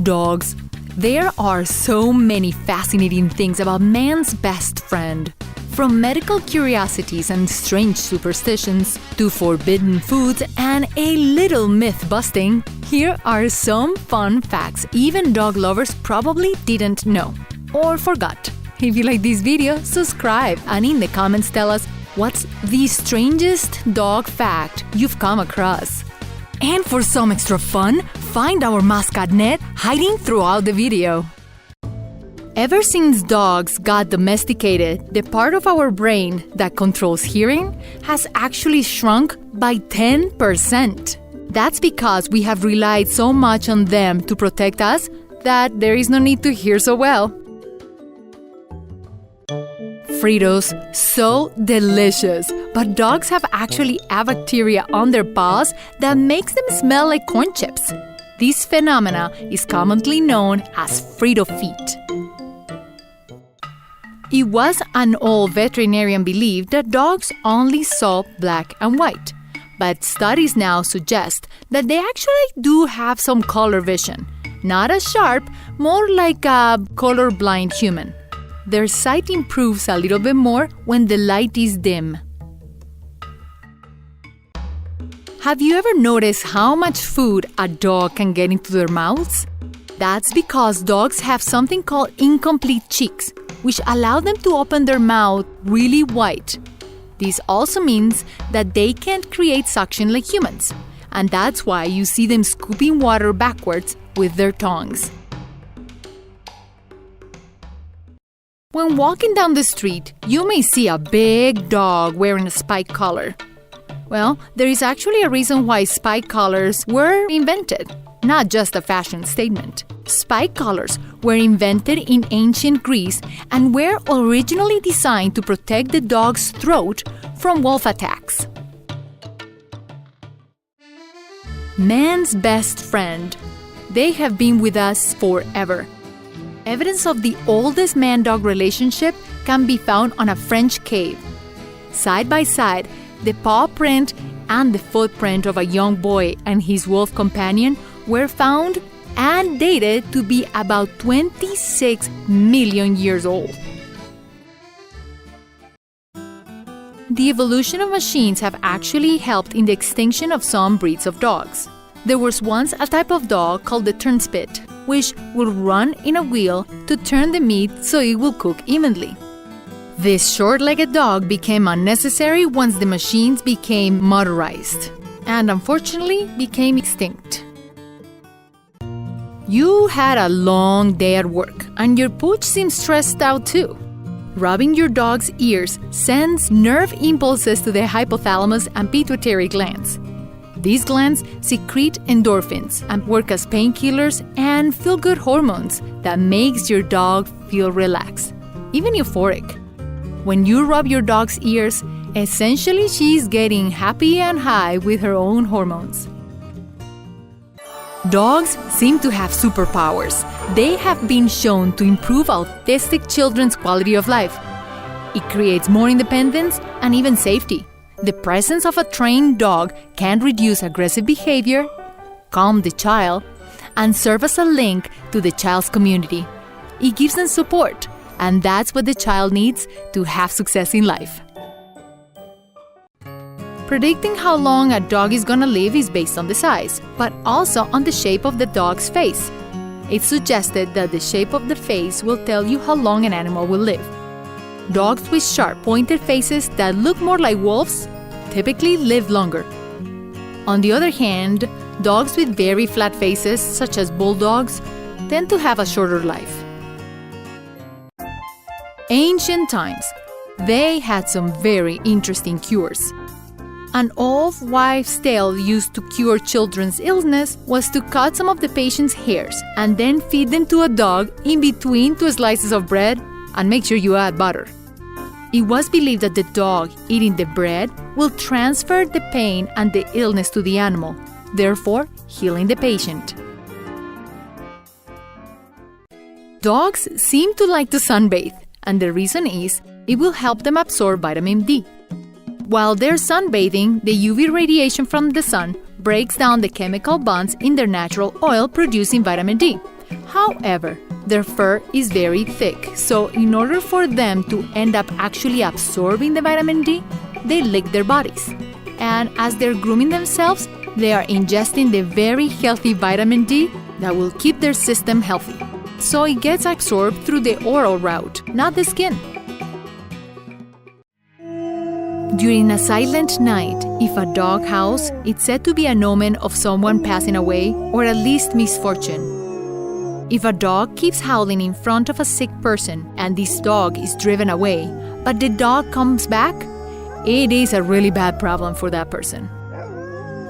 Dogs. There are so many fascinating things about man's best friend. From medical curiosities and strange superstitions to forbidden foods and a little myth-busting, here are some fun facts even dog lovers probably didn't know or forgot. If you like this video, subscribe and in the comments tell us what's the strangest dog fact you've come across. And for some extra fun, find our mascot Ned hiding throughout the video. Ever since dogs got domesticated, the part of our brain that controls hearing has actually shrunk by 10%. That's because we have relied so much on them to protect us that there is no need to hear so well. Fritos, so delicious, but dogs have actually a bacteria on their paws that makes them smell like corn chips. This phenomena is commonly known as Frito feet. It was an old veterinarian belief that dogs only saw black and white, but studies now suggest that they actually do have some color vision, not as sharp, more like a colorblind human. Their sight improves a little bit more when the light is dim. Have you ever noticed how much food a dog can get into their mouths? That's because dogs have something called incomplete cheeks, which allow them to open their mouth really wide. This also means that they can't create suction like humans, and that's why you see them scooping water backwards with their tongues. When walking down the street, you may see a big dog wearing a spike collar. Well, there is actually a reason why spike collars were invented, not just a fashion statement. Spike collars were invented in ancient Greece and were originally designed to protect the dog's throat from wolf attacks. Man's best friend. They have been with us forever. Evidence of the oldest man-dog relationship can be found on a French cave. Side by side, the paw print and the footprint of a young boy and his wolf companion were found and dated to be about 26 million years old. The evolution of machines have actually helped in the extinction of some breeds of dogs. There was once a type of dog called the turnspit, which would run in a wheel to turn the meat so it will cook evenly. This short-legged dog became unnecessary once the machines became motorized and unfortunately became extinct. You had a long day at work and your pooch seems stressed out too. Rubbing your dog's ears sends nerve impulses to the hypothalamus and pituitary glands. These glands secrete endorphins and work as painkillers and feel-good hormones that makes your dog feel relaxed, even euphoric. When you rub your dog's ears, essentially she's getting happy and high with her own hormones. Dogs seem to have superpowers. They have been shown to improve autistic children's quality of life. It creates more independence and even safety. The presence of a trained dog can reduce aggressive behavior, calm the child, and serve as a link to the child's community. It gives them support, and that's what the child needs to have success in life. Predicting how long a dog is gonna live is based on the size, but also on the shape of the dog's face. It's suggested that the shape of the face will tell you how long an animal will live. Dogs with sharp, pointed faces that look more like wolves typically live longer. On the other hand, dogs with very flat faces, such as bulldogs, tend to have a shorter life. Ancient times. They had some very interesting cures. An old wives' tale used to cure children's illness was to cut some of the patient's hairs and then feed them to a dog in between 2 slices of bread and make sure you add butter. It was believed that the dog eating the bread will transfer the pain and the illness to the animal, therefore healing the patient. Dogs seem to like to sunbathe, and the reason is it will help them absorb vitamin D. While they're sunbathing, the UV radiation from the sun breaks down the chemical bonds in their natural oil, producing vitamin D, However, their fur is very thick, so in order for them to end up actually absorbing the vitamin D, they lick their bodies. And as they're grooming themselves, they are ingesting the very healthy vitamin D that will keep their system healthy. So it gets absorbed through the oral route, not the skin. During a silent night, if a dog howls, it's said to be an omen of someone passing away or at least misfortune. If a dog keeps howling in front of a sick person and this dog is driven away, but the dog comes back, it is a really bad problem for that person.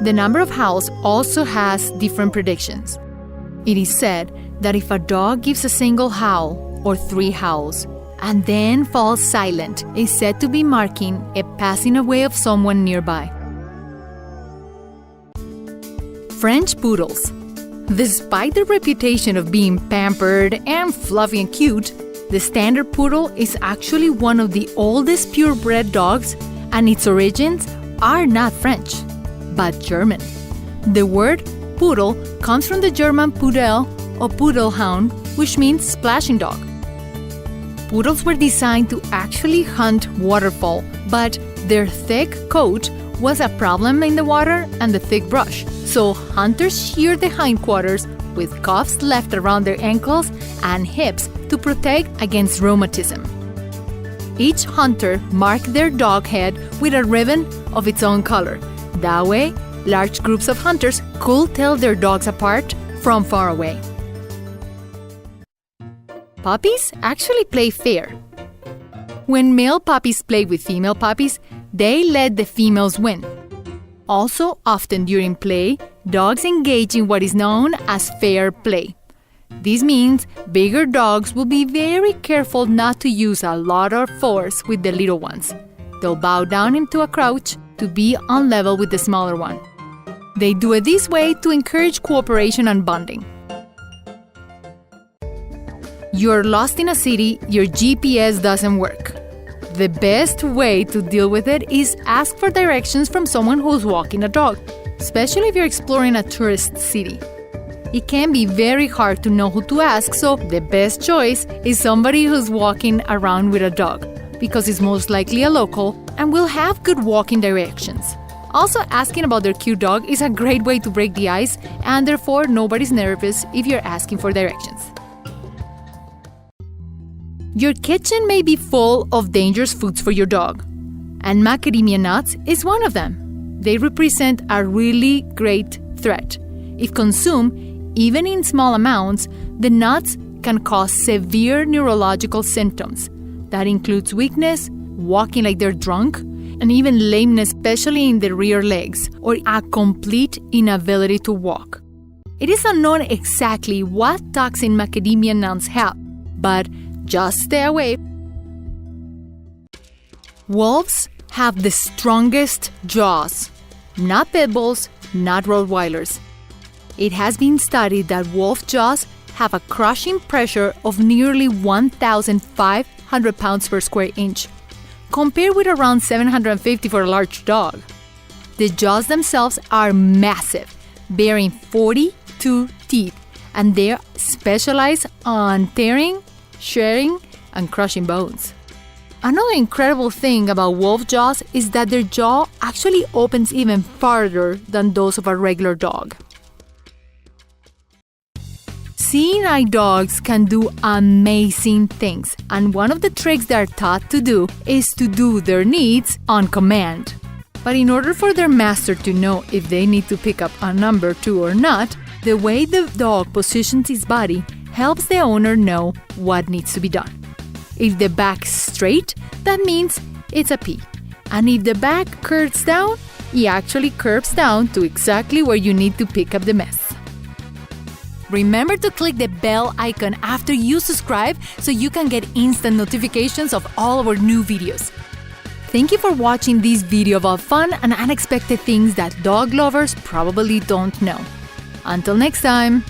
The number of howls also has different predictions. It is said that if a dog gives a single howl or 3 howls and then falls silent, it's said to be marking a passing away of someone nearby. French Poodles. Despite their reputation of being pampered and fluffy and cute, the standard poodle is actually one of the oldest purebred dogs, and its origins are not French, but German. The word poodle comes from the German Pudel or Pudelhound, which means splashing dog. Poodles were designed to actually hunt waterfowl, but their thick coat was a problem in the water and the thick brush. So hunters sheared the hindquarters with cuffs left around their ankles and hips to protect against rheumatism. Each hunter marked their dog head with a ribbon of its own color. That way, large groups of hunters could tell their dogs apart from far away. Puppies actually play fair. When male puppies play with female puppies, they let the females win. Also, often during play, dogs engage in what is known as fair play. This means bigger dogs will be very careful not to use a lot of force with the little ones. They'll bow down into a crouch to be on level with the smaller one. They do it this way to encourage cooperation and bonding. You're lost in a city, your GPS doesn't work. The best way to deal with it is ask for directions from someone who's walking a dog, especially if you're exploring a tourist city. It can be very hard to know who to ask, so the best choice is somebody who's walking around with a dog, because it's most likely a local and will have good walking directions. Also, asking about their cute dog is a great way to break the ice, and therefore nobody's nervous if you're asking for directions. Your kitchen may be full of dangerous foods for your dog, and macadamia nuts is one of them. They represent a really great threat. If consumed, even in small amounts, the nuts can cause severe neurological symptoms. That includes weakness, walking like they're drunk, and even lameness, especially in the rear legs, or a complete inability to walk. It is unknown exactly what toxin macadamia nuts have, but just stay away. Wolves have the strongest jaws, not pit bulls, not Rottweilers. It has been studied that wolf jaws have a crushing pressure of nearly 1,500 pounds per square inch, compared with around 750 for a large dog. The jaws themselves are massive, bearing 42 teeth, and they specialize on tearing, sharing, and crushing bones. Another incredible thing about wolf jaws is that their jaw actually opens even farther than those of a regular dog. Seeing eye dogs can do amazing things, and one of the tricks they are taught to do is to do their needs on command. But in order for their master to know if they need to pick up a number 2 or not, the way the dog positions his body helps the owner know what needs to be done. If the back's straight, that means it's a pee. And if the back curves down, he actually curves down to exactly where you need to pick up the mess. Remember to click the bell icon after you subscribe so you can get instant notifications of all of our new videos. Thank you for watching this video about fun and unexpected things that dog lovers probably don't know. Until next time!